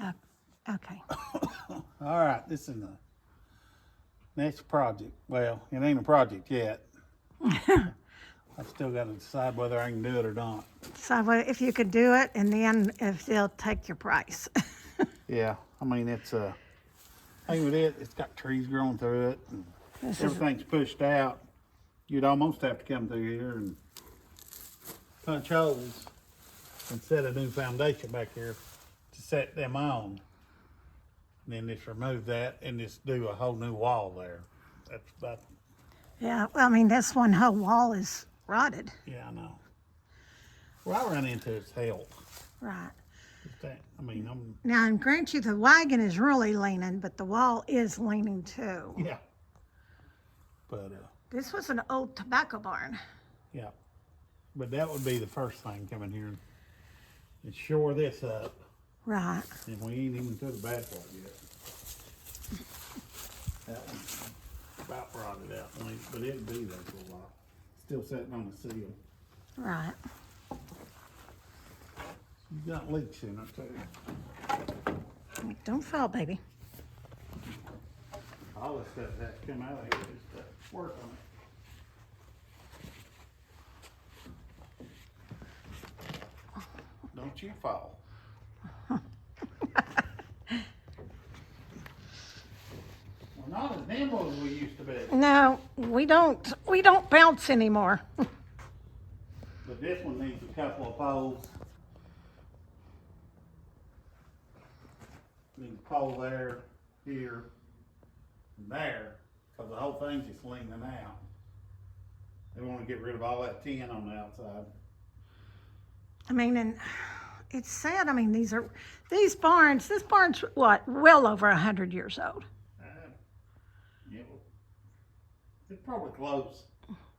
Oh, okay. All right, this is the next project. Well, it ain't a project yet. I still got to decide whether I can do it or not. So if you could do it, and then if they'll take your price. Yeah, I mean it's thing with it, it's got trees growing through it, and everything's pushed out. You'd almost have to come through here and punch holes and set a new foundation back here to set them on. And then just remove that and just do a whole new wall there. That's about, Yeah, well, I mean, this one whole wall is rotted. yeah, I know. Where I run into is health. Right. I mean, I'm, Now, and grant you, the wagon is really leaning, but the wall is leaning too. yeah. But, This was an old tobacco barn. yeah. But that would be the first thing coming here and shore this up. Right. And we ain't even to the bad part yet. That one's about rotted out, but it'll be there for a while. Still sitting on the seal. Right. You got leaks in it too. Don't fall, baby. All this stuff has to come out of here just to work on it. Don't you fall. We're not as nimble as we used to be. No, we don't bounce anymore. But this one needs a couple of poles. Needs a pole there, here, and there, because the whole thing's just leaning out. They want to get rid of all that tin on the outside. I mean, and it's sad. I mean, these barns, this barn's what, well over 100 years old. Yeah, it's probably close.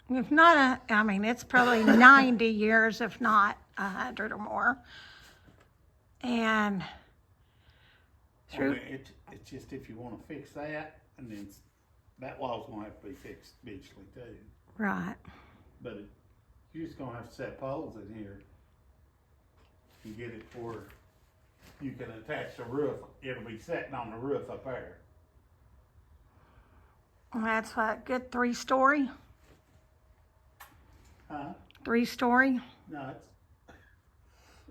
If not, I mean, it's probably 90 years, if not 100 or more. And through, It's just if you want to fix that, and then that wall's gonna have to be fixed eventually too. right. But you're just gonna have to set poles in here and get it where you can attach the roof. It'll be sitting on the roof up there. That's what, good 3-story? Huh? 3-story? No,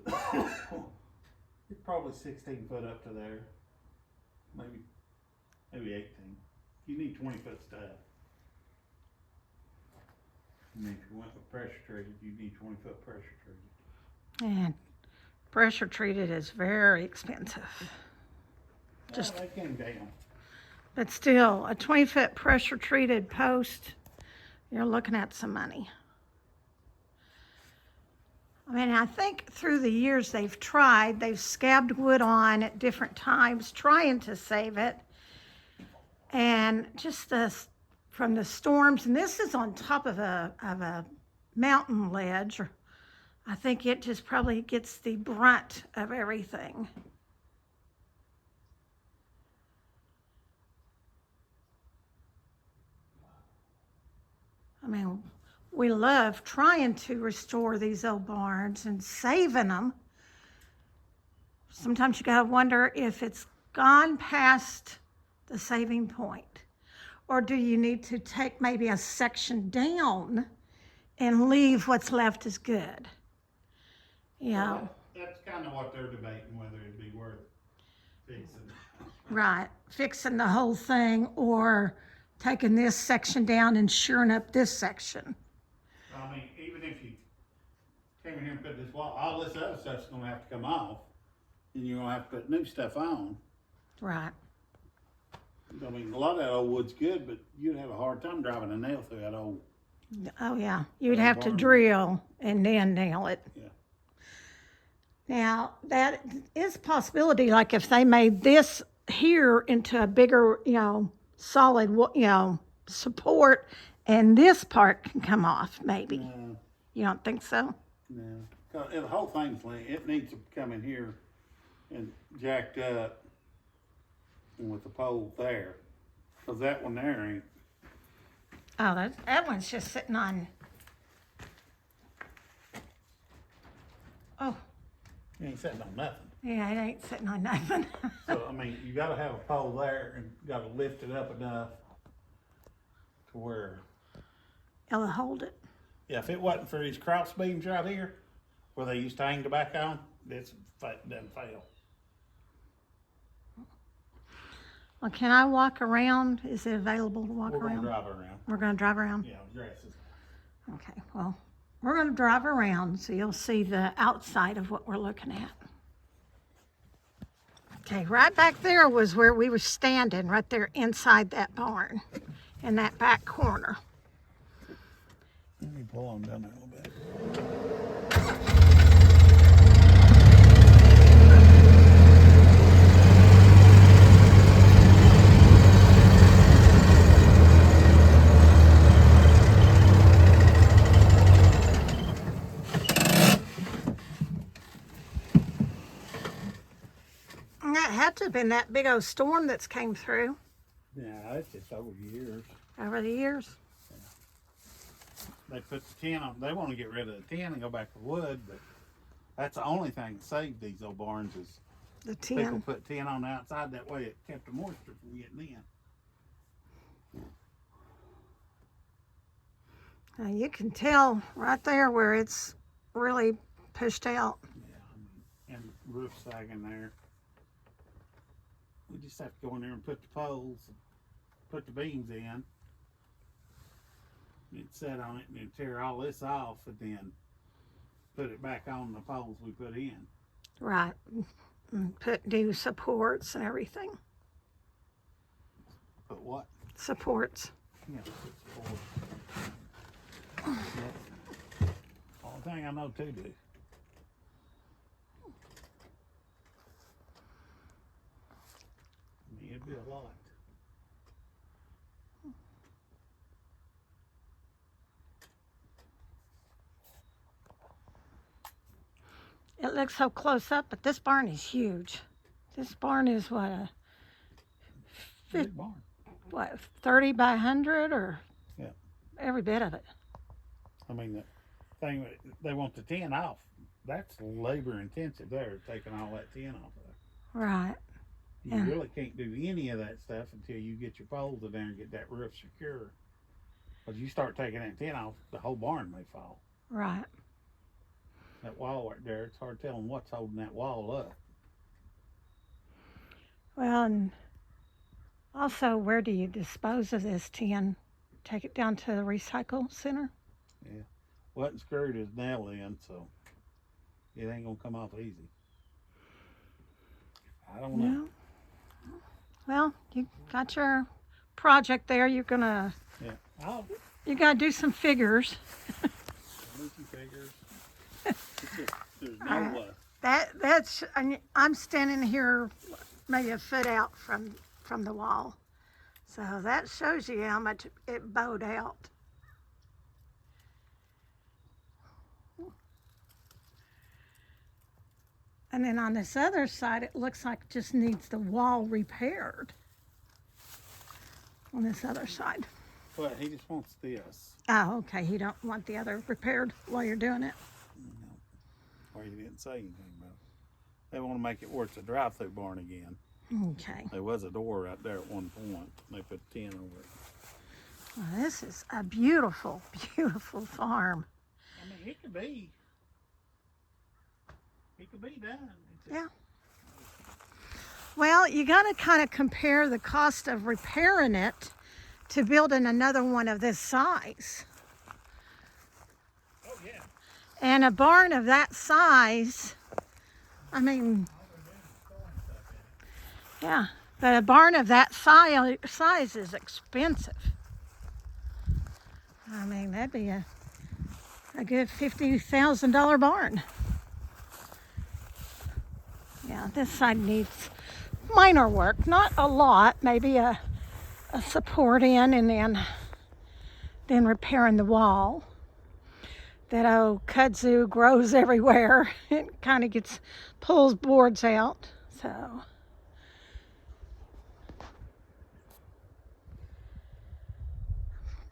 it's it's probably 16 foot up to there. Maybe 18. You need 20 foot stuff. And if you went with pressure treated, you need 20 foot pressure treated. And pressure treated is very expensive. Just, They came down. but still, a 20-foot pressure treated post, you're looking at some money. I mean, I think through the years they've scabbed wood on at different times, trying to save it. And just from the storms, and this is on top of a mountain ledge. I think it just probably gets the brunt of everything. I mean, we love trying to restore these old barns and saving them. Sometimes you gotta wonder if it's gone past the saving point, or do you need to take maybe a section down and leave what's left as good? You know, That's kind of what they're debating, whether it'd be worth fixing. right, fixing the whole thing or taking this section down and shoring up this section. I mean, even if you came in here and put this wall, all this other stuff's gonna have to come off, and you're gonna have to put new stuff on. Right. I mean, a lot of that old wood's good, but you'd have a hard time driving a nail through that old. Oh, yeah. You'd Old have to barn. drill and then nail it. Yeah. Now, that is a possibility, like if they made this here into a bigger, solid, support, and this part can come off, maybe. No, You don't think so? no. 'Cause the whole thing's it needs to come in here and jacked up, and with the pole there, 'cause that one there ain't. Oh, that one's just sitting on. Oh, It ain't sitting on nothing. Yeah, it ain't sitting on nothing. So, I mean, you gotta have a pole there and gotta lift it up enough to where, It'll hold it. yeah, if it wasn't for these cross beams right here, where they used to hang the back on, this doesn't fail. Well, can I walk around? Is it available to walk We're gonna around? drive around. We're gonna drive around? Yeah, grasses. Okay, well, we're gonna drive around so you'll see the outside of what we're looking at. Okay, right back there was where we were standing, right there inside that barn, in that back corner. Let me pull them down there a little bit. And that had to have been that big old storm that's came through Yeah, it's just over years. over the years. They put the tin on, they wanna get rid of the tin and go back to wood, but that's the only thing that saved these old barns is The people tin. put tin on the outside, that way it kept the moisture from getting in. Now you can tell right there where it's really pushed out. Yeah, I mean, and roof sagging there. We just have to go in there and put the poles, put the beams in. And set on it and then tear all this off and then put it back on the poles we put in. Right. And do supports and everything. But what? Supports. Yeah, put support. Yep. Only thing I know to do. I mean, it'd be a lot. It looks so close up, but this barn is huge. This barn is Big barn. what, 30 by 100 or Yeah. every bit of it. I mean, the thing, they want the tin off. That's labor intensive there, taking all that tin off of there. Right. You Yeah. really can't do any of that stuff until you get your poles in there and get that roof secure. Because you start taking that tin off, the whole barn may fall. Right. That wall right there, it's hard telling what's holding that wall up. Well, and also, where do you dispose of this tin? Take it down to the recycle center? Yeah. Wasn't screwed his nail in, so it ain't gonna come off easy. I don't know. No. Well, you got your project there. Yeah. You gotta do some figures. Do some figures. It's just, there's no That's I'm standing here maybe a foot out from the wall, so that shows you how much it bowed out. And then on this other side, it looks like it just needs the wall repaired. On this other side. But he just wants this. Oh, okay. You don't want the other repaired while you're doing it. No. Or he didn't say anything about it. They want to make it where it's a drive-through barn again. Okay. There was a door right there at one point. They put tin over it. Well, this is a beautiful, beautiful farm. I mean, it could be. It could be done. Yeah. Well, you got to kind of compare the cost of repairing it to building another one of this size. Oh, yeah. And a barn of that size, I mean, yeah, but a barn of that size is expensive. I mean, that'd be a good $50,000 barn. Yeah, this side needs minor work, not a lot, maybe a support in and then repairing the wall. That old kudzu grows everywhere. It kind of pulls boards out, so.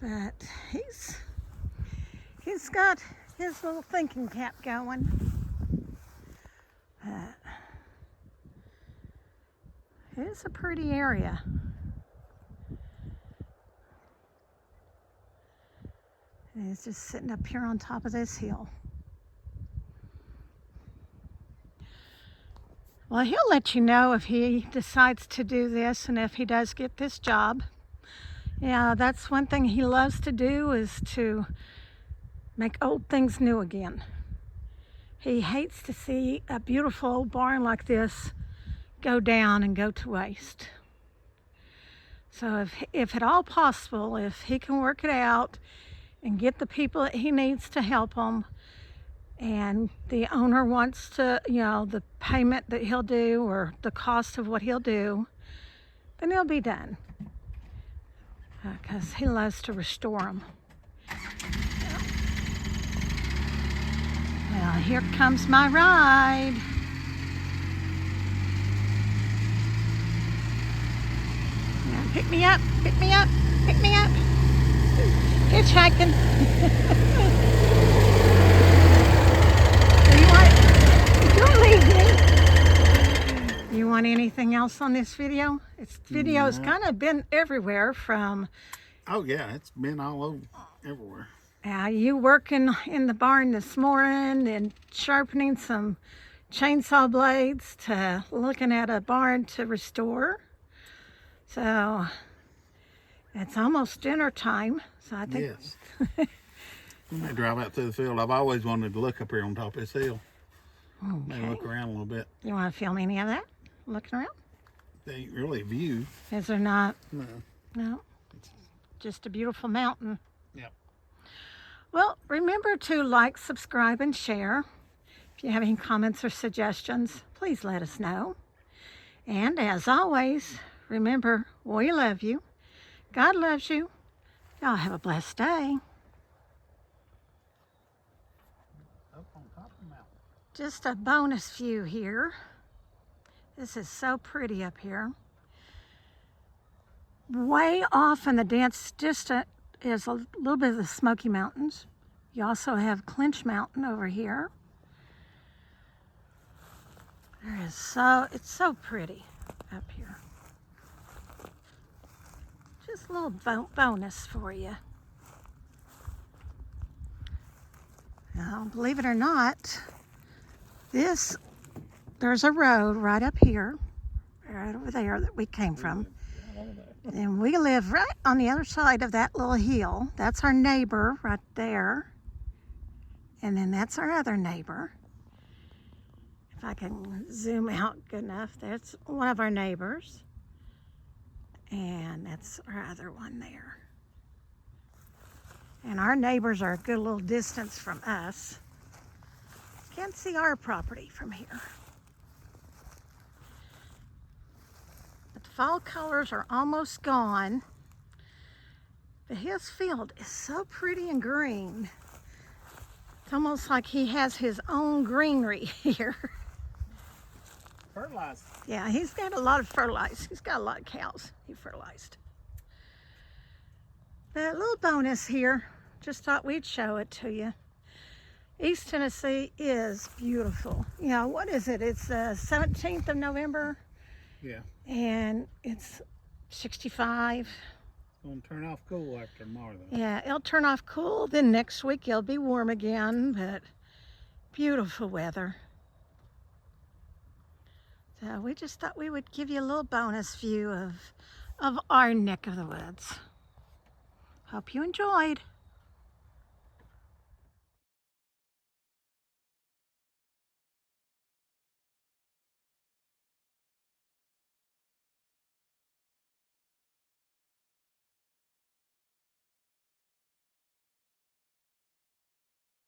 But he's got his little thinking cap going. It's a pretty area. And he's just sitting up here on top of this hill. Well, he'll let you know if he decides to do this and if he does get this job. Yeah, that's one thing he loves to do, is to make old things new again. He hates to see a beautiful old barn like this go down and go to waste. So if at all possible, if he can work it out and get the people that he needs to help him, and the owner wants to, the payment that he'll do or the cost of what he'll do, then he'll be done. Because he loves to restore them. Well, here comes my ride. Now, pick me up, pick me up, pick me up. Hitchhiking. Don't leave me. You want anything else on this video? This video's kind of been everywhere from... Oh yeah, it's been all over, everywhere. You working in the barn this morning and sharpening some chainsaw blades to looking at a barn to restore. So it's almost dinner time. So I think... Yes. We may drive out through the field. I've always wanted to look up here on top of this hill. Okay. Maybe look around a little bit. You want to film any of that? Looking around? There ain't really a view. Is there not? No. No. Just a beautiful mountain. Yep. Well, remember to like, subscribe, and share. If you have any comments or suggestions, please let us know. And as always, remember, we love you. God loves you. Y'all have a blessed day. Up on top of the mountain. Just a bonus view here. This is so pretty up here. Way off in the distance is a little bit of the Smoky Mountains. You also have Clinch Mountain over here. It's so pretty up here. Just a little bonus for you. Now, believe it or not, there's a road right up here, right over there that we came from. And we live right on the other side of that little hill. That's our neighbor right there. And then that's our other neighbor. If I can zoom out good enough, that's one of our neighbors. And that's our other one there. And our neighbors are a good little distance from us. Can't see our property from here. But the fall colors are almost gone. But his field is so pretty and green. It's almost like he has his own greenery here. Fertilized. Yeah, he's got a lot of fertilized. He's got a lot of cows he fertilized. But a little bonus here. Just thought we'd show it to you. East Tennessee is beautiful. You know, what is it? It's the 17th of November. Yeah. And it's 65. It's going to turn off cool after tomorrow, though. Yeah, it'll turn off cool. Then next week it'll be warm again, but beautiful weather. So we just thought we would give you a little bonus view of our neck of the woods. Hope you enjoyed.